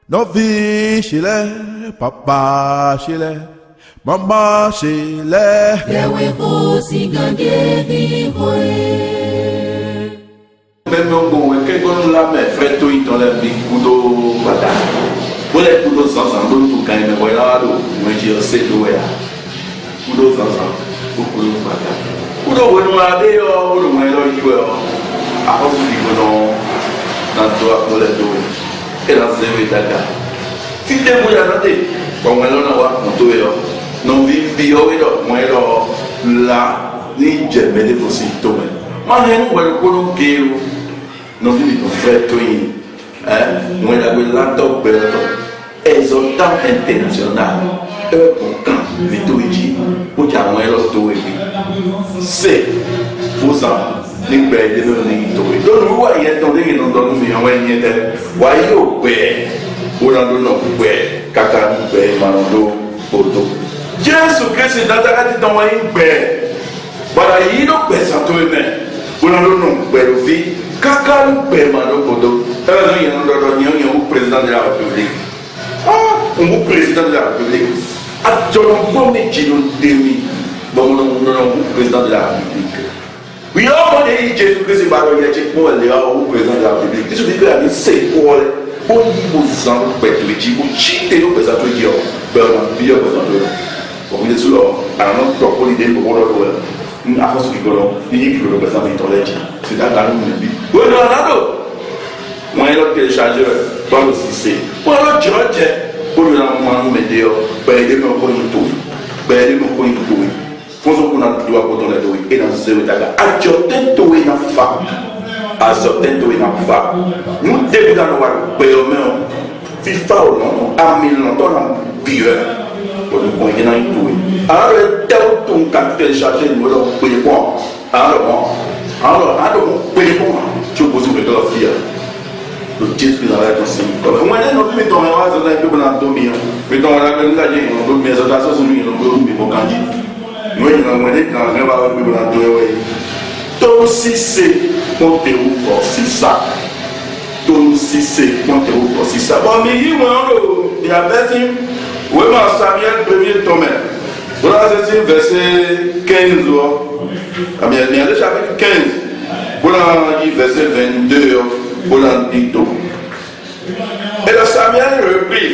Novi chile, papa chile, mama chile. Yewe kosi gange vivoe. Même au Congo, quelqu'un l'a mais fait tout il dans les big couteaux bataille. Pour les couteaux ensemble, tout quand il me voit là, moi je sais d'où est. Couteaux ensemble, pour couteaux bataille. Couteaux vous nous avez ou nous moins là il jouer. À cause du couteau dans toi pour les deux. Et dans ce état-là. Si tu es attendez, comme on l'a contouré, non vivre moi là, ni jamais de possible. Moi, je ne connais pas non vivre de frère toi, moi la laptop exortant international, pour quand Vitoiji, pour qu'il y ait moins l'auto c'est pour ça. Ni bẹ́ẹ̀ dé lónìí ní ìtòwé lónìí wíwá ìyẹn tó léyìn ló ń dọ́nu mi àwọn ẹni tẹ wáyé ò gbẹ wúlọ́dún náà gbẹ kàkà gbẹ ìmọ̀ràn ló odò. Jésù Kristi dáadáa ti dán wáyé gbẹ bàrà yìí ló gbẹ sàtó ẹ̀ mẹ́ wúlọ́dún náà gbẹ ló fi kàkà gbẹ ìmọ̀ràn ló odò. Ẹ bá yẹn lọ́dọ̀ yẹn yẹn wú président de la République n wú président de la République àjọyọ̀ méjì ló dé mi bọ́mọdé wú président de la République. Oui, on dit Jésus-Christ va le dire pour aller au président de la République. Il suffit que la vie c'est pour on y vous en pète le dit, vous cheatez au président de Dieu. Ben on bien président de on est sur alors non pour l'idée pour le à force du colon, il que le président de l'État. C'est dans la nous dit. Oui, non, non. Moi le téléchargeur, pas le CC. Moi le George pour le moment mettre ben il me connaît tout. Ben il me connaît tout. Faisons qu'on a le droit pour donner le et dans ce état-là. Adjoint tout et n'a pas. Adjoint tout et n'a pas. Nous débutons dans le pays, FIFA au nom, à 1000 ans, dans le pire. Pour nous connaître dans le tout. Alors, le tel ton capital chargé, nous allons payer quoi? Alors, payer quoi? Tu poses une question à le titre dans la conscience. Comme moi, nous ne mettons pas dans la Bible dans le domaine. Mettons la Bible dans le domaine, mais ça, c'est nous, nous, nous, nous avons dit dans le Bible tout si c'est compte ou si ça. Tout si c'est compte ou si ça. Bon, mais il y a personne. Oui, mais Samuel, premier tome. Voilà, c'est verset 15. Il y a le chapitre 15. Voilà, verset 22. Voilà, dit tout. Et le Samuel reprit.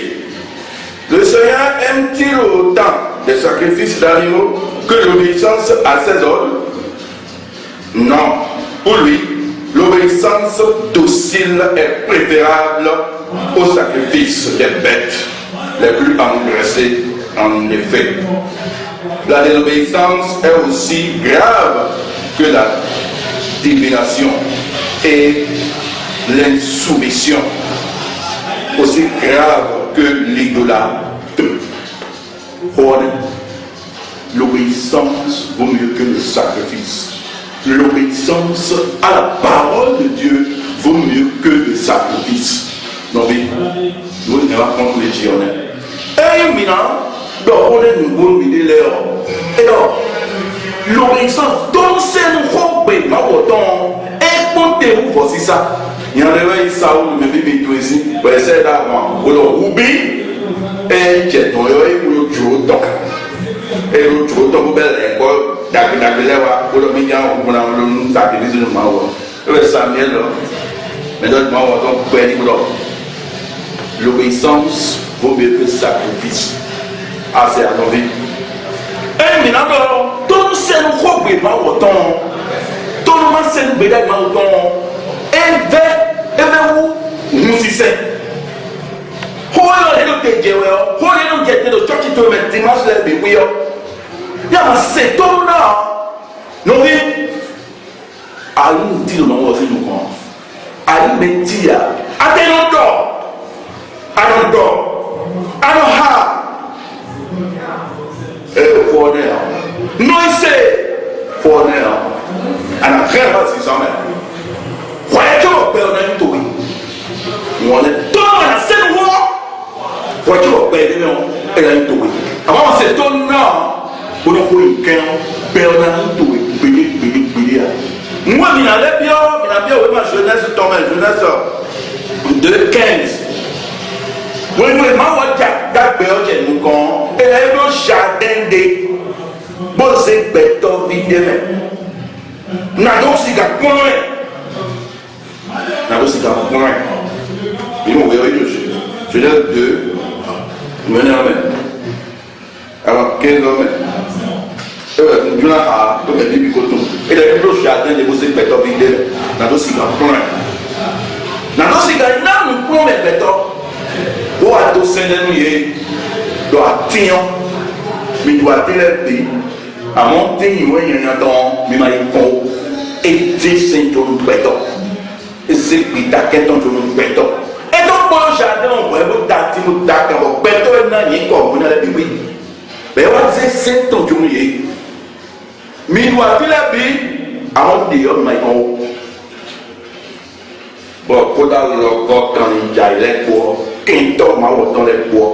Le Seigneur aime-t-il autant des sacrifices d'animaux que l'obéissance à ses ordres? Non. Pour lui, l'obéissance docile est préférable au sacrifice des bêtes les plus engraissées. En effet, la désobéissance est aussi grave que la divination et l'insoumission, aussi grave que l'idolâtrie. L'obéissance vaut mieux que le sacrifice. L'obéissance à la parole de Dieu vaut mieux que le sacrifice. Non, mais nous ne pas contre les Gironais. Et maintenant, on est une bonne idée là. Et donc, l'obéissance, donc c'est nous rompre, ma autant, et comptez-vous voici ça. Il y en a un ça où nous vivons tout ici, c'est d'avant, ou l'on oublie, et j'ai ton œil ou le jour donc. Et le jour donc, vous avez d'accord, ou le milliard, ou le sacrifice de Mao. Le Samuel, mais d'autres Mao, donc, l'obéissance vaut mieux que le sacrifice. Ah, c'est à nos vies. Et maintenant, tout le monde s'est rompé, ma autant. Tout le monde s'est rompé, ma autant. Et vers où nous y sommes. Hola, hello, te jewe. Hola, hello, te do church to me dimanche le bi yo. Ya ma se to na. No vi. Alu ti no wo si nu kan. Ali metia. Atenodo. Ano ha. For now. No say for now. And I can't have this on it. Why do you build them to it? You want it? Don't want to send war. Why do you build them to it? I want to say, don't know. We don't go in camp, build them to it. Big. Moi, je n'allais bien, oui, ma jeunesse, jeunesse 2:15. Oui, ma et là, il y a un jardin de Bosé Beto Videme. Nado Siga Point. Nado Siga Point. Ils m'ont envoyé jeunesse 2. Menez en main. Alors, 15 hommes. Et là, il y a un jardin de Bosé Beto Videme. Nado Siga Point. Nado Siga Nan, nous prenons les bétons. Ou à dos Sénégal, doit tenir, mais doit téléper, à monter, il y a un temps, mais il y a et 10 centimes de béton. Et c'est qui t'a qu'un ton de béton. Et donc, pour le jardin, on voit votre date, votre date, votre béton, et n'a rien comme vous n'avez pas. Mais on va dire 5 tons de journée. Mais il doit téléper, à monter, on m'a dit, bon, quand il y a les bois, quand on m'a autant les bois,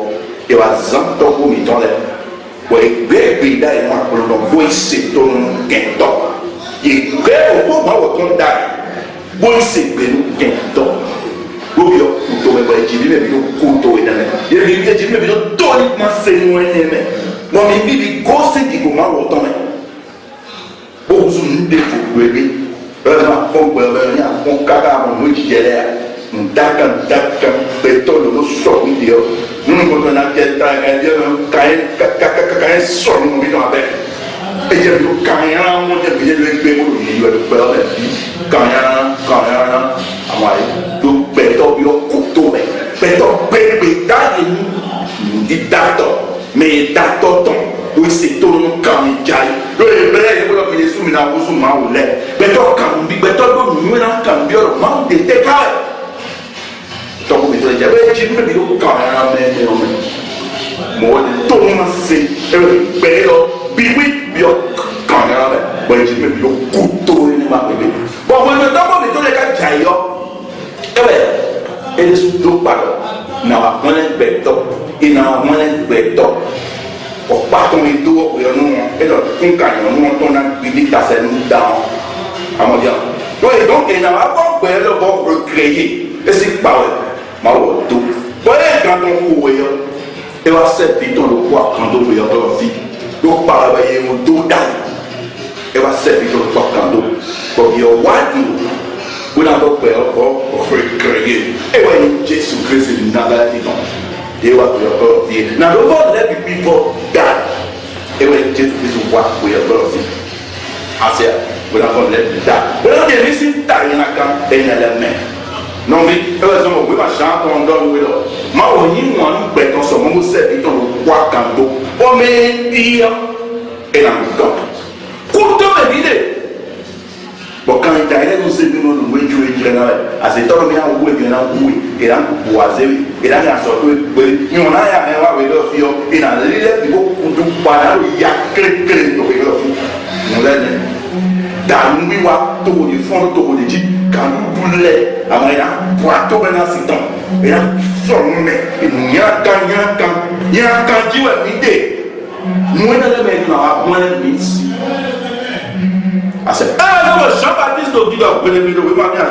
il va s'entendre pour m'y donner. Oui, bébé, d'ailleurs, moi, pour le voir, c'est ton quinton. Il est très au moment où on d'ailleurs. Bon, c'est bien le quinton. Vous voyez, vous pouvez voir, il y a des couteaux et il y a des gens qui ont toniquement sénoé. Moi, mes bébés, gros, c'est qui comment autant. Beaucoup de bébés. On caca mon mouille qui est là. On d'accord, béton, le sort vidéo. Nous nous prenons la tête, quand sort mon bidon avec. Et j'ai vu quand il y a un monde qui est le bébé, il y a le peur de vie. Quand il y a un moi, le béton, il y a un couteau, béton, bébé, nous dit d'accord, mais d'accord, oui, c'est tout le quand il y a. Le bébé, il y a des sous-mines à vous, ou l'air. Béton, quand il y a un cambio, manque de décalage. Donc, vous dites, j'ai vu le quand même, moi, tout le monde sait, quand même, j'ai vu le couteau, bon, moi, le temps, on est les cas de et les sous-dos, pardon, n'a pas de béton, il n'a pas de béton. Au bâton et tout, et donc, on a dit que c'est nous dans, à mon dire. Donc, il n'a pas de recréer, et c'est pas vrai. Tout. Voyez, quand on courait, il va servir dans le poids quand on veut avoir vie. Donc, par là, il y a un dos d'âme. Il va servir dans le poids quand on veut. Donc, il y a un watt. Vous n'avez pas recréer. Et voyez, Jésus-Christ, c'est une navale qui tombe. Il va avoir vie. Dans le monde, les people die. Et voyez, Jésus-Christ, voit pour y avoir vie. Ah, c'est vous n'avez pas les die. Vous n'avez pas les tailles, il y a quand il y a la main. Non, mais heureusement, vous pouvez chanter en dehors de l'eau. Ma oni, moi, nous béton sur mon service dans le bois canto. Oh, mais pire. Et là, nous camp. Couteau de l'idée. Bon, quand il y a nous c'est nous, nous jouer du général. À cet homme, il y a un boué, il y a un boué. Et là, nous boisez. Et là, il y a un sorte de boué. Il y en a un avec leur fille. Et dans l'île, il y a beaucoup de pas il y a clé avec leur fille. Nous l'avons. Dans nous, il y a tout le fond, tout le dit. Quand nous voulons, alors il y a un poitou dans ce temps. Il y a un sommet. Il y a un camp. Il y a un camp qui va l'idée. Nous, on a le même nom, on a le même. Ah, c'est. Ah, non, Jean-Baptiste, qui doit prendre le vidéo, il va bien.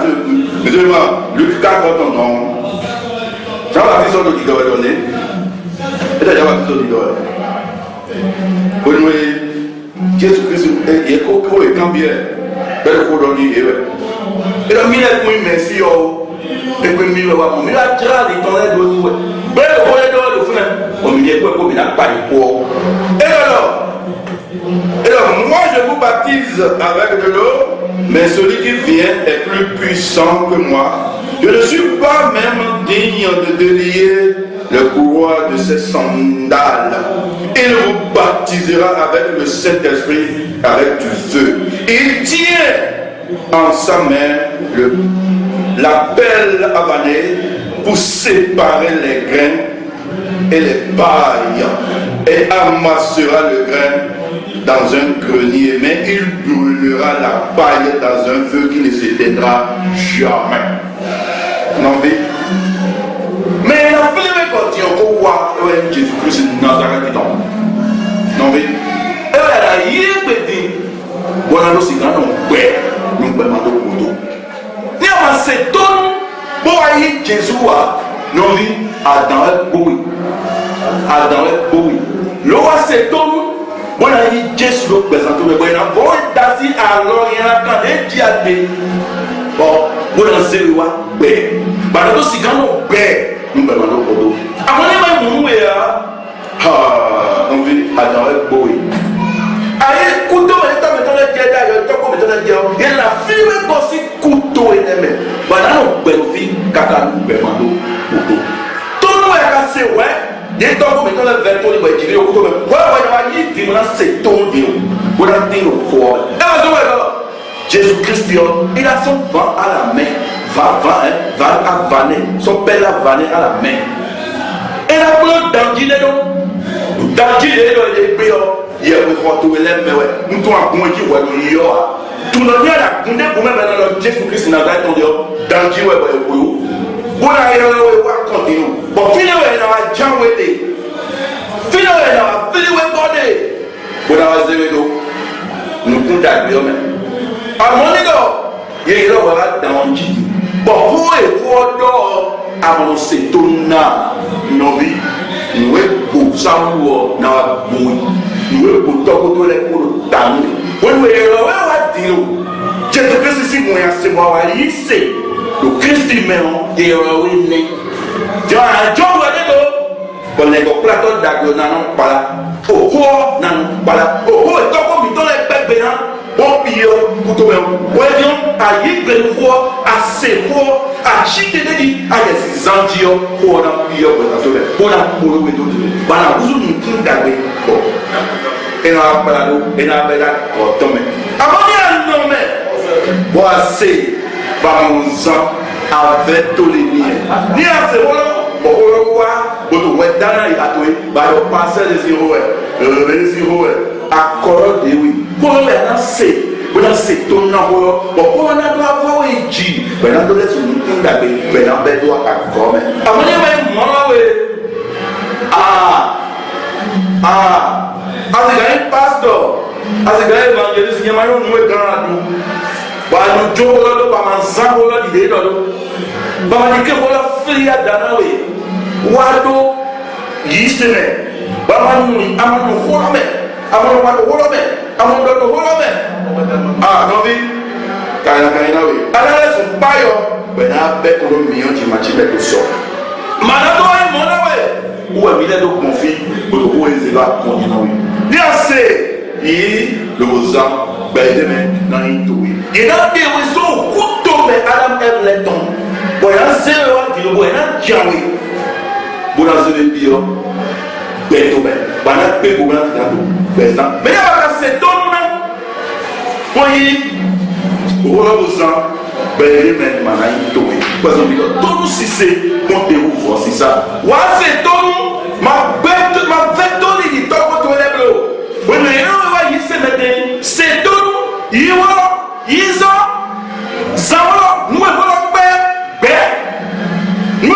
Luc 4, non. Jean-Baptiste, qui doit donner. Et là, Jean-Baptiste, qui doit. Vous voyez, Jésus-Christ, il est coco et cambier. Belle colonie, et le milieu de merci, et puis il a tiré les tonneaux de l'eau. Belle colonie de frère, au milieu de l'eau, il n'a pas de poids. Et alors, moi je vous baptise avec de l'eau, mais celui qui vient est plus puissant que moi. Je ne suis pas même digne de délier le courroie de ses sandales. Il vous baptisera avec le Saint-Esprit, avec du feu. Il tient en sa main la pelle avanée pour séparer les grains et les pailles, et amassera le grain dans un grenier, mais il brûlera la paille dans un feu qui ne s'éteindra jamais. Non, mais la première partie, on voit Jésus-Christ Nazareth. Non, mais elle a dit, voilà, c'est quand on nous pouvons de couteau. Ni à c'est ton bon aïe Jésus a non dit Adam est boui. Adam est boui. Le roi c'est ton bon aïe Jésus le présente le bon bon d'asi alors il y a quand des diadé. Bon, bon c'est le roi bé. Bah nous si quand nous bé nous pouvons de couteau. À mon avis nous on vit Adam est boui. Aïe, couteau, mais t'as mettons les dieux d'ailleurs, t'as quoi mettons les dieux. Et la fille est aussi couteau et des mains. Voilà, on peut faire caca, nous pouvons couteau. Tout le monde est cassé, ouais. Des temps, on mettons les verres, on va dire au couteau. Ouais, ouais, il dit, c'est ton Dieu. On a dit au corps. Jésus-Christ, il a son vent à la main. Va à vanner. Son père a vanné à la main. Et la plante d'Angilé, d'Angilé, il est payé. Il y a un photo de l'homme, mais ouais, nous sommes en train de dire, ouais, tout le monde a condamné pour même dans le Jésus-Christ, dans le dans Dieu, ouais, bon, là, il y a un continue. Bon, finalement, il y a un Jean Wédé. Finalement, il y a un Philippe Wédé. Bon, là, il y a nous condamnons même. À mon égard, il y a un dans Dieu. Bon, vous et vous, avant c'est ton nom, nous sommes pour ça, nous sommes nous sommes pour les pour t'amener. Nous Jésus-Christ ici, c'est moi, il sait. Le Christ humain, il est né. Tu vois, un jour, on est au plateau d'Aglo, non, pas là. Au cours, non, pas là. Au cours, et tant qu'on les bébés, bon, pire, pour tout le monde. Voyons, à y faire fois, à ses fois, à chiter des dits, à des andios, pour la pire, pour la pour le tout. Voilà, vous nous tout d'abord. Bon. Et là, voilà, et là, voilà, tomber. Avant de non, mais, voici, par mon sang, avec tous les liens. Ni à ce moment-là, on voit, on voit dans la vie, on va passer les zéros, accorde, oui. Pour le faire, c'est. C'est ton nom. Bon, on a droit à dit. On a donné son nom d'abord. On a droit à comme. As pastor, as a guy evangelist, you might know what God do. But you do a Manzano, the day, but you can hold free at that way. What do ye say? But I'm going to hold me. I'm going to hold me. I'm going to hold me. No, kind of way. Unless you buy your, when I bet on me on Jimachi so. Manado, I'm on the way. Où est le conflit pour le roi et la continuer. Bien c'est, il le besoin, ben demain dans une touille. Et dans des raisons, couteau mais Adam Ève les tombes. Bon, il y a zéro qui le voit, il y a jamais. Bon, dans ce bio, ben tout ben, ben là peu pour ben ben ça. Mais il y a c'est ton nom. Voyez, au besoin. Ben demain dans une touille. Parce que tout nous si c'est compter vous voir si ça. Ouais c'est ton ma bête ma vecteur il top pour les bleus. Oui mais on va y se mettre c'est ton il va ils ont ça va nous va ben nous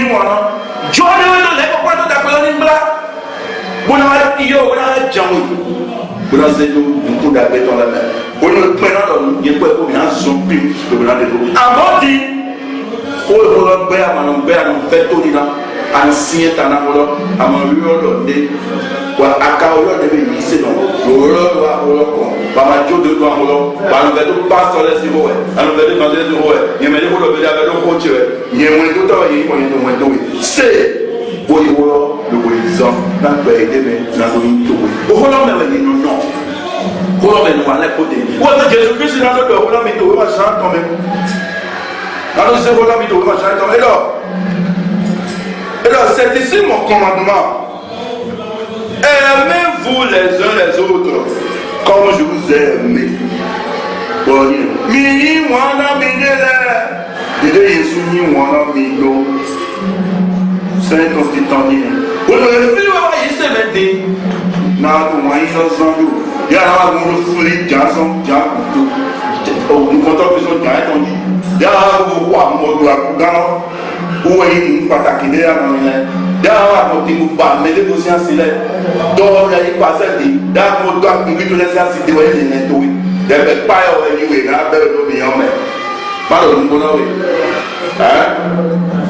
voilà Johnny on est pas de d'accord ni bla. Bon on yo on a jamou. Bon c'est nous pour d'abord dans la main. On ne prend pas il peut pour bien son pim de blanc de tout. Avant dit faut le faire à fait tout là ancien tana holo amalo de wa akaolo de bi se no holo wa holo ko ba ma jo de do holo ba no vedo pastor le si ho e anu vedo ma de ho e ye me de holo be da vedo ko che ye mo to to ye mo ye no mo do se bo ye holo le bo izon na be de me na go yin to wo holo me we no no holo me no ala ko de wo na Jésus Christ na do holo me to wa san to me alors c'est voilà vidéo machin et alors c'est ici mon commandement. Aimez-vous les uns les autres comme je vous ai aimé. Bon, mini wana minele. Il est Jésus ni wana mino. C'est ton petit temps ni. On le fait voir ici maintenant. Na ko mai no zandu. Ya na mo fuli janson jan. Oh, nous comptons que son jan ton dit. Daa wo wa mo do akugano wo yi ni pataki de ana ni daa mo ti mo ba me de ko si asile do ya yi pa se di daa mo do akun bi to le si asile we ni ne to wi debe payo anyway na bebe do mi ome ma lo ngo na we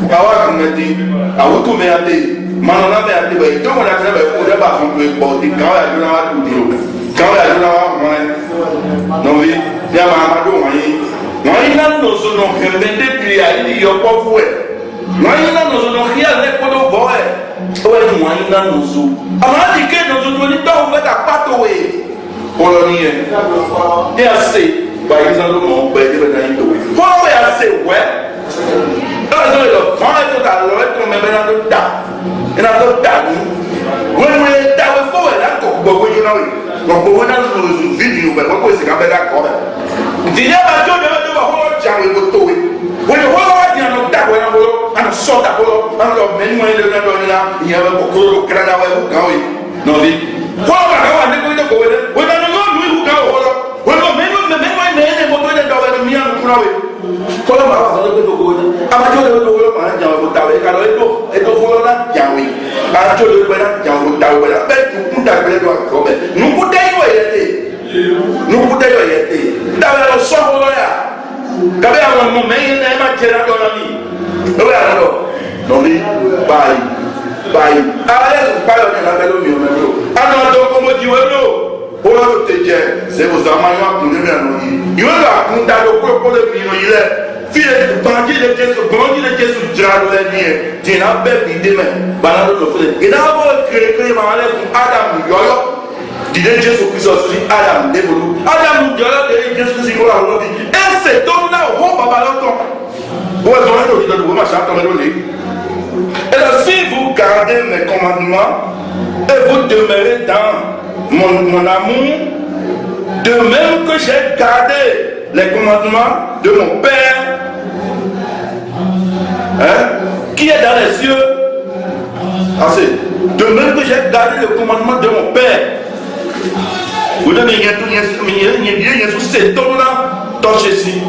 kawa kumeti awutu me ate mana na me ate be to mo na be ko de ba fun pe bo ti kawa ya na wa tu di o kawa ya na wa mo no vi ya ma do wa yi na no so no kembe de pri a ni yo po fu e no no so no khia le ko do bo e o e mo na no so ama di ke no so to ni do me ta pato we Polonie, et assez, par exemple, mon père, il va dans le Pour assez, ouais. Dans le vent, il y a le même dans le tas. Et dans le tas, vous voyez, dans le fond, il y a un peu de temps. Donc, vous voyez, dans une vidéo, vous voyez, c'est quand même d'accord. Il y a un peu de temps, vous voyez, vous voyez, vous voyez, dans le tas, vous voyez, on sort d'abord, on le met, il y a un peu de Canada, vous voyez, non, oui. Vous voyez, Kalau bawa kalau itu goda, apa jual itu goda mana jangan tahu. Kalau itu goda nak jauhi, apa jual itu goda jangan tahu. Betul pun tak boleh doa kau. Nunggu tahu ya te. Tahu kalau soal ya. Kalau orang mau main ni macam cerita orang ni. Tahu ya lo. Nanti baik. Ada supaya ni nak belum ni. Anak tu kamu jual lo. Pour te dire, c'est vos amants qui nous viennent. Il y a un tas de quoi pour le vino. Il est fille de bandit de Jésus, bandit de Jésus, Diable de Dieu. Tu n'as pas d'idée, mais banal de feu. Et d'abord, créé Adam, Yoyo. Dit Jésus Christ aussi, Adam, dévolu. Adam, Yoyo, Jésus Christ, et cet homme-là, on va pas longtemps. Vous avez dit de vous, ma chère, comme elle dit. Et là, si vous gardez mes commandements, et vous demeurez dans mon amour, de même que j'ai gardé les commandements de mon Père, qui est dans les cieux, de même que j'ai gardé le commandement de mon Père. Vous donnez tout cet homme-là, touchez-y.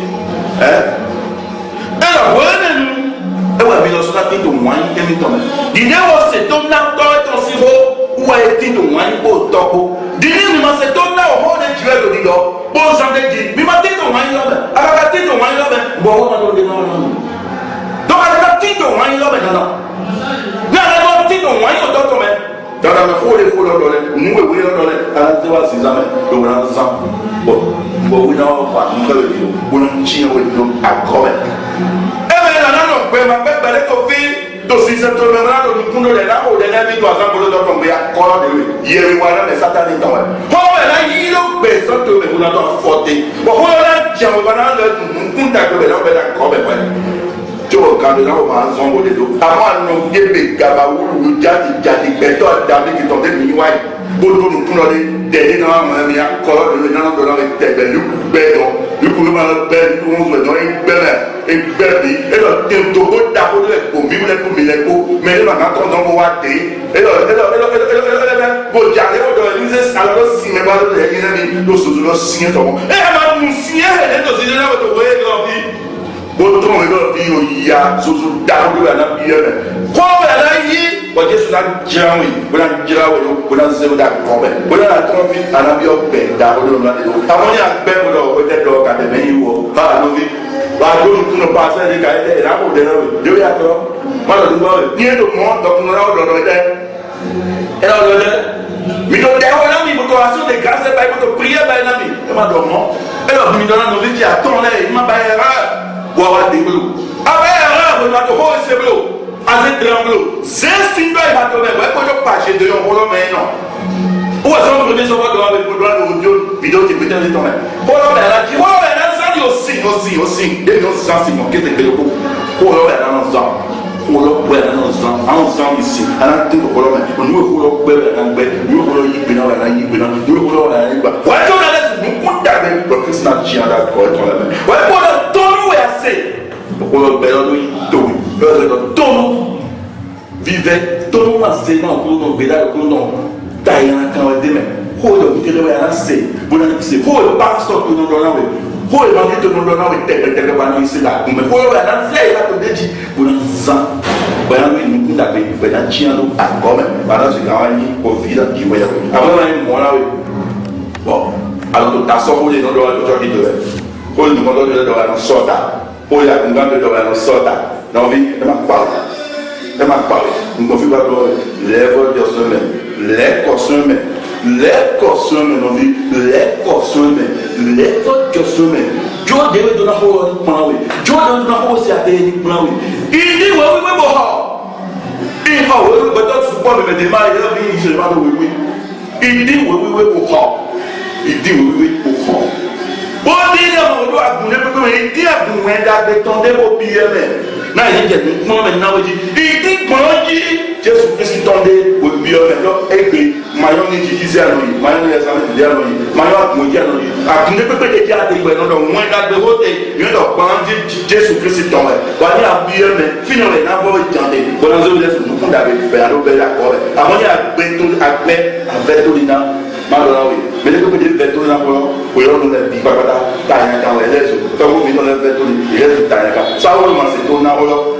Alors, voyez-nous, et vous avez dit au moins, dis-nous, cet homme-là, ton sirop. Où est-il de moi au topo? Dis-lui, mais cet homme-là, au rôle de Dieu, le dit, bon, j'en ai dit, mais ma tête au moins, alors la tête au moins, bon, on va donner non. Donc, elle a dit au moins, non. Non, elle a dit au moins, on doit tomber. Dans la foule, nous, oui, on donne, à la tête, c'est jamais, donc, on a un sang. Bon, vous n'avez pas, nous, le dit, vous n'avez pas à croire. Eh bien, là, non, ma belle, elle est au fil. Donc si c'est tout le monde qui nous les là, au dernier vie, 3 ans pour le tomber à corps de lui. Il y a eu voilà, mais Satan est tombé. Oh, là, il y a eu personne qui vous n'a pas fauté. Bon, là, j'ai un banal de contact de l'homme et d'accord, mais ouais. Tu regardes là, on va en zombo de dos. Avant, nous, il y a des gabaou, nous, jadi, béton, d'amis qui tombaient de l'ouïe. Pour nous, nous, derrière, nous, on a corps de lui, nous, on a été belle, nous, béton. Nous pouvons aller belle, nous, on se donne une belle. Et alors, il faut d'abord pour vivre pour millénaires, mais il va attendre dans mon watté. Et alors, pour garder au disait alors si mes balles de l'ennemi, nous sommes le signe de mon. Et alors, nous signons, et nous disons, vous voyez, leur vie. Autant leur vie, il y a sous d'abord la vie. Quoi, la vie, vous dites, c'est la diamant, vous la diamant, vous la zéro d'accord, vous la trompez à la vie au père, d'abord, vous la dites. Avant, il y a un père, peut-être, au cas de venir, à nos vies. Nous ne passons pas des qualités et là pour des noms. Dieu est d'accord. Moi, je dis, il y a le monde, donc nous avons le temps. Et là, on mais donc, il faut que des grâces, il faut prier, il faut et alors, nous donnons nos vies, attendez, il m'a pas erreur. Ou avoir des blocs. Après erreur, on a de haut et c'est bloc. Avec des blocs. C'est signe de la tombe. Ouais, quand je passe, j'ai de l'envoi, mais non. Où est-ce qu'on peut dire ça avec le droit de Dieu, vidéo qui peut être tombée. Pour l'homme, elle a dit, aussi, et nous sommes qui étaient le coup. Pour l'homme, elle a un sang. Pour l'homme, elle a un sang ici. Elle a un truc pour l'homme. Nous, pour l'homme, elle a un bête. Nous, pour l'homme, elle a un bête. Nous, pour l'homme, elle a un bête. Ouais, on a laissé nous pour taper. Le Christ n'a chien d'accord avec toi-même. Ouais, pour le ton, est assez. Pour l'homme, elle a un ton. Vivez, ton, assez dans le nom, bédard, le nom. Taïna, quand elle démet. Pour l'homme, elle a assez. Pour l'homme, c'est pour le pasteur que nous donnons. Pour le monde, tout le monde a été ici là. Mais pour le monde, il a été dit pour nous ans. Voilà, nous nous avons fait un chien à comme. Voilà, c'est quand même au vide qui voyage. Avant, moi là, bon, Alors tu as sorti dans le droit qui devait. Pour le monde de droit dans sorta. Pour la congrès de droit dans sorta. Dans vie, ne m'a pas. Ne m'a pas. Nous confie pas les vols de semaine, les consommer, les consommer dans vie, les consommer, les consommer. Dieu devait donner pour moi. Dieu devait donner aussi à payer pour moi. Il dit oui oui bon. Il dit oui peut-être faut pas me démarrer là bien je demande oui oui. Il dit oui bon. Il dit oui pour bon dire on doit abonner pour que il dit abonner d'attendre au pied mais na il dit non maintenant il dit bon dit Jésus Christ tendait au pied mais et puis maillon ni disait à lui maillon les amis dire à lui maillon mo dire à lui abonner pour que il y a des non moins d'attendre au pied il doit prendre Jésus Christ tendait va dire à pied mais finalement n'a pas tendé bon on veut laisser nous d'aller faire le bel accord avant il y a beton avec tout lina malheureusement oui mais les petits beton là pour on a dit papa taille quand elle est quand vous mettez le beton il est taille quand ça on m'a c'est ton là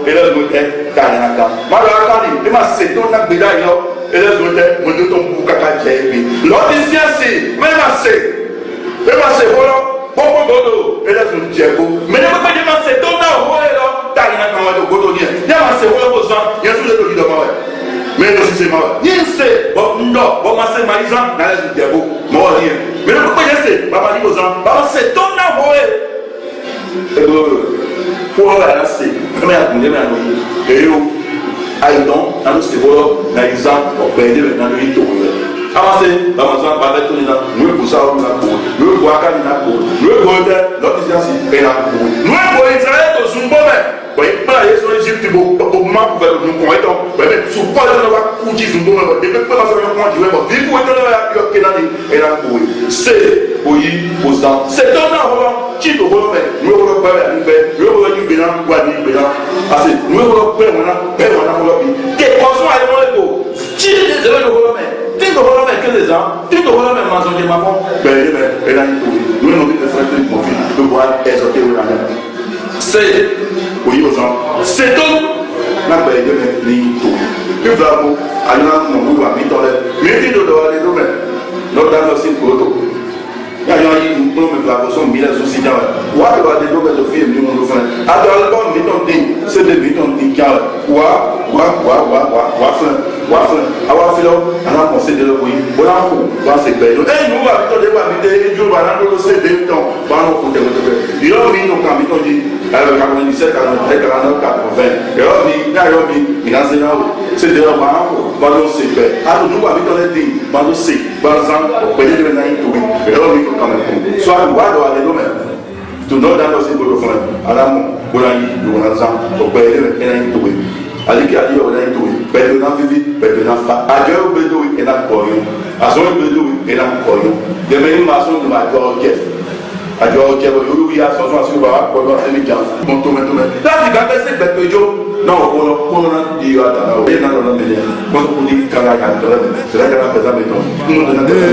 et là vous êtes taille quand malheureusement il m'a c'est ton là bida yo et là vous êtes mon ton pour caca j'ai l'autre c'est même assez voilà bon et là vous êtes mais ne pas dire c'est ton là voilà taille quand on va au il y a c'est voilà besoin il y a tout le qui demande mais non c'est moi ni c'est bon non bon ma c'est maïsan na les diabo moi rien mais le pourquoi c'est papa dit aux gens papa c'est ton envoyé pour la c'est mais à nous et yo aidon dans ce niveau na exemple on peut aider dans le tout avancez avancez pas avec tout là nous pour ça on a pour nous pour aka na pour nous pour l'autre c'est et là pour nous pour Israël to sumbo mais oui pas les sur Égypte pour ma pour nous connaître mais sur pas de la couche sumbo mais depuis pas ça on dit ouais bon vivre pour être là que dans et là pour c'est oui aux gens c'est ton avant qui doit mais nous on va pas nous on va nous bien quoi ni bien assez nous on va pas on va des poissons à l'école qui les événements mais tu dois voir que les gens tu dois voir même manger ma femme ben et là nous on dit que ça fait mon fils de voir exalter la mer c'est oui aux gens c'est donc la paix de ni tout tu vas vous aller dans mon boulot à mi-temps mais tu dois aller demain notre dans aussi pour il y a eu une façon de miler aussi dans quoi doit des domaines de film du monde fin alors le bon miton dit c'est des mitons dit car quoi avoir fait alors on sait de oui voilà quoi c'est belle et nous va plutôt débat vidéo jour va dans le c'est des temps va nous compter il y a mis nos camions dit alors 97 43 49 80 et on dit il a c'est là c'est de là va nous c'est belle alors nous va plutôt les dit va nous c'est par exemple on peut dire maintenant tout et on dit quand même soit on va aller nous même tout nous dans aussi pour le faire alors on a dit on a ça on peut dire maintenant tout ali a dit on a tout pẹ̀lú náà vivi pẹ̀lú náà fa àjọ ìgbẹ́dọ̀ ìná kọ̀ọ̀yọ́ àsọ ìgbẹ́dọ̀ ìná kọ̀ọ̀yọ́ dẹ̀mẹ̀ ní màá sọ̀rọ̀ àjọ ọ̀jẹ̀ olúwi asọ̀tún àti ìwà àpọ̀lọ́ àtẹnìjà mọ̀tòmẹ́tòmẹ́ láti gbàgbé sí gbẹ̀pẹ̀jọ́ náà kọ́nà di àdàlà òye náà lọ́nà mẹ́lẹ̀ kọ́nà ní kára àtọ́lá mẹ́lẹ̀ sẹ́lá kára pẹ̀lá mẹ́tọ́ nínú ọ̀nà mẹ́lẹ̀